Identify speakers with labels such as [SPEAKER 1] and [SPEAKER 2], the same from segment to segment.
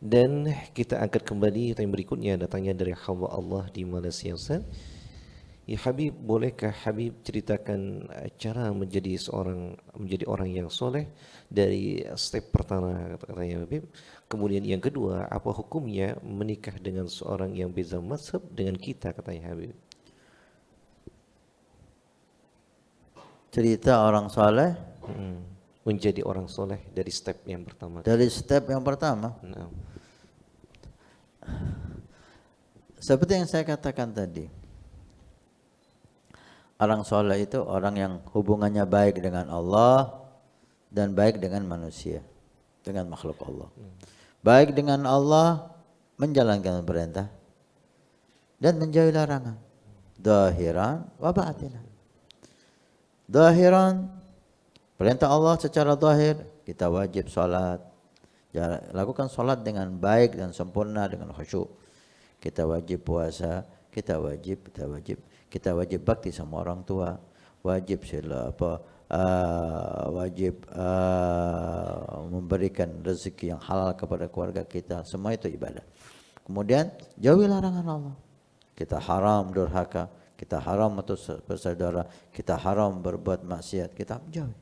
[SPEAKER 1] Dan kita angkat kembali yang berikutnya, datangnya dari hamba Allah di Malaysia. Ustaz, ya Habib, bolehkah Habib ceritakan cara menjadi orang yang soleh dari step pertama katanya Habib. Kemudian yang kedua, apa hukumnya menikah dengan seorang yang beza mazhab dengan kita katanya Habib.
[SPEAKER 2] Cerita orang soleh
[SPEAKER 1] Menjadi orang soleh dari step yang pertama.
[SPEAKER 2] dari step yang pertama.
[SPEAKER 1] Nah,
[SPEAKER 2] Seperti yang saya katakan tadi, orang soleh itu orang yang hubungannya baik dengan Allah dan baik dengan manusia, dengan makhluk Allah. Baik dengan Allah, menjalankan perintah dan menjauhi larangan. Zahiran wa batinan. Zahiran, perintah Allah secara zahir, kita wajib salat. Lakukan salat dengan baik dan sempurna dengan khusyuk. Kita wajib puasa, kita wajib bakti sama orang tua, wajib memberikan rezeki yang halal kepada keluarga kita, semua itu ibadah. Kemudian jauhi larangan Allah. Kita haram durhaka, kita haram bersaudara, kita haram berbuat maksiat, kita jauhi.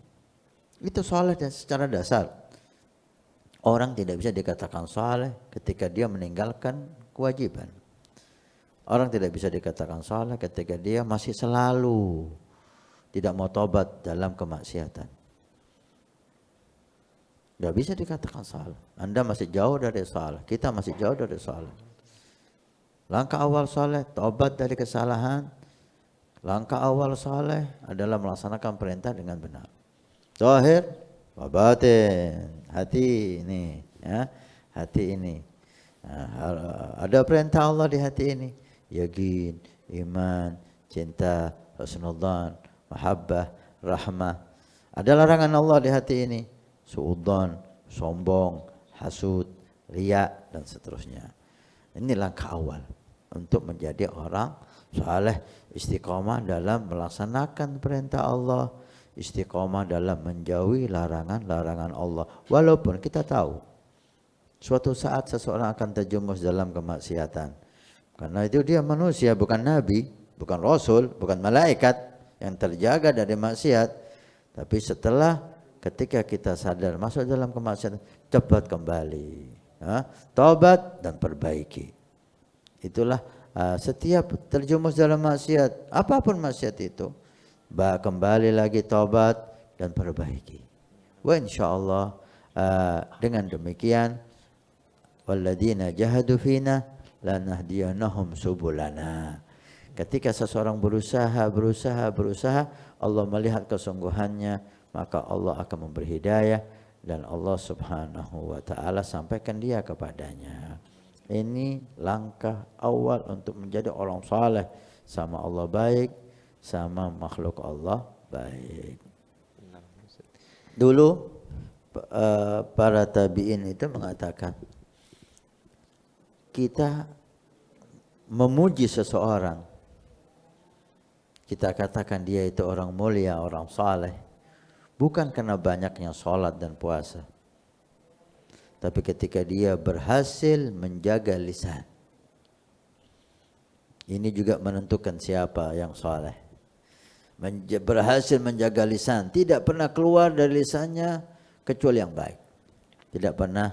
[SPEAKER 2] Itu saleh secara dasar. Orang tidak bisa dikatakan saleh ketika dia meninggalkan kewajiban. Orang tidak bisa dikatakan saleh ketika dia masih selalu tidak mau tobat dalam kemaksiatan. Tidak bisa dikatakan saleh. Anda masih jauh dari saleh, kita masih jauh dari saleh. Langkah awal saleh, tobat dari kesalahan. Langkah awal saleh adalah melaksanakan perintah dengan benar. Zahir wa batin, hati ini, ya, hati ini. Nah, ada perintah Allah di hati ini, yakin, iman, cinta, husnudzan, mahabbah, rahmah. Ada larangan Allah di hati ini, suudzon, sombong, hasud, riya dan seterusnya. Ini langkah awal untuk menjadi orang saleh, istiqomah dalam melaksanakan perintah Allah, istiqomah dalam menjauhi larangan-larangan Allah. Walaupun kita tahu suatu saat seseorang akan terjumus dalam kemaksiatan. Karena itu dia manusia, bukan nabi, bukan rasul, bukan malaikat yang terjaga dari maksiat. Tapi setelah ketika kita sadar masuk dalam kemaksiatan, cepat kembali. Taubat dan perbaiki. Itulah setiap terjumus dalam maksiat, apapun maksiat itu, kembali lagi taubat dan perbaiki. Wa insyaallah dengan demikian, walladzina jahadu fina lanahdiyanahum subulana. Ketika seseorang berusaha, Allah melihat kesungguhannya, maka Allah akan memberi hidayah dan Allah Subhanahu wa taala sampaikan dia kepadanya. Ini langkah awal untuk menjadi orang saleh, sama Allah baik, sama makhluk Allah baik. Dulu para tabi'in itu mengatakan, kita memuji seseorang, kita katakan dia itu orang mulia, orang saleh, bukan karena banyaknya salat dan puasa, tapi ketika dia berhasil menjaga lisan. Ini juga menentukan siapa yang saleh. Berhasil menjaga lisan, tidak pernah keluar dari lisannya kecuali yang baik. Tidak pernah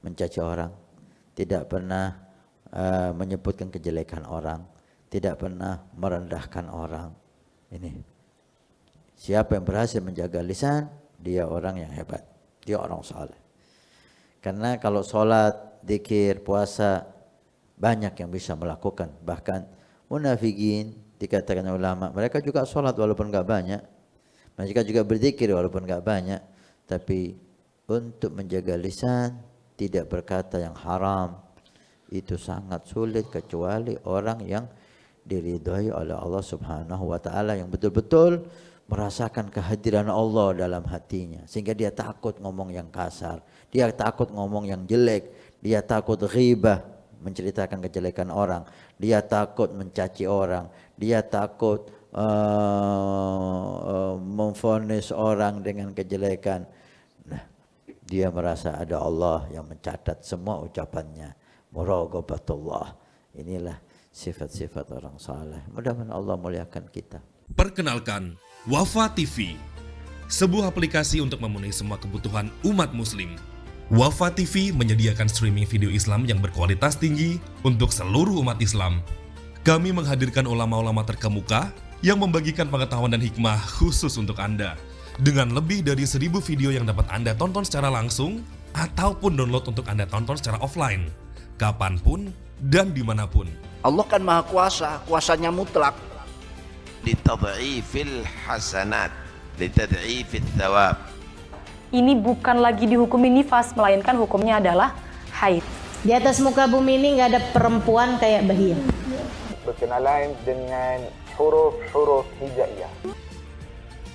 [SPEAKER 2] mencaci orang, tidak pernah menyebutkan kejelekan orang, tidak pernah merendahkan orang. Ini siapa yang berhasil menjaga lisan, dia orang yang hebat, dia orang saleh. Karena kalau sholat, dzikir, puasa, banyak yang bisa melakukan. Bahkan munafikin dikatakan ulama, mereka juga sholat walaupun enggak banyak, mereka juga berzikir walaupun enggak banyak, tapi untuk menjaga lisan, tidak berkata yang haram, itu sangat sulit kecuali orang yang diridhai oleh Allah Subhanahu wa taala, yang betul-betul merasakan kehadiran Allah dalam hatinya, sehingga dia takut ngomong yang kasar, dia takut ngomong yang jelek, dia takut ghibah, menceritakan kejelekan orang, dia takut mencaci orang, dia takut memvonis orang dengan kejelekan. Nah, Dia merasa ada Allah yang mencatat semua ucapannya. Muraqabatullah. Inilah sifat-sifat orang saleh. Mudah-mudahan Allah muliakan kita.
[SPEAKER 3] Perkenalkan, Wafa TV, sebuah aplikasi untuk memenuhi semua kebutuhan umat muslim. Wafa TV menyediakan streaming video Islam yang berkualitas tinggi untuk seluruh umat Islam. Kami menghadirkan ulama-ulama terkemuka yang membagikan pengetahuan dan hikmah khusus untuk Anda. Dengan lebih dari 1000 video yang dapat Anda tonton secara langsung ataupun download untuk Anda tonton secara offline, kapanpun dan dimanapun.
[SPEAKER 4] Allah kan maha kuasa, kuasanya mutlak.
[SPEAKER 5] litad'ifil hasanat, litad'ifil thawab.
[SPEAKER 6] Ini bukan lagi dihukumi nifas, melainkan hukumnya adalah haid.
[SPEAKER 7] Di atas muka bumi ini nggak ada perempuan kayak Bahia.
[SPEAKER 8] Berkenalan dengan huruf-huruf hijaiyah.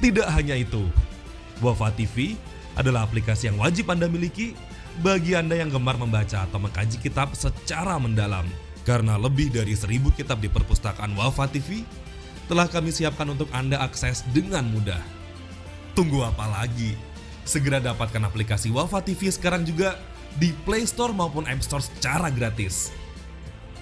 [SPEAKER 3] Tidak hanya itu, Wafa TV adalah aplikasi yang wajib Anda miliki bagi Anda yang gemar membaca atau mengkaji kitab secara mendalam. Karena lebih dari 1000 kitab di perpustakaan Wafa TV telah kami siapkan untuk Anda akses dengan mudah. Tunggu apa lagi? Segera dapatkan aplikasi Wafa TV sekarang juga di Play Store maupun App Store secara gratis.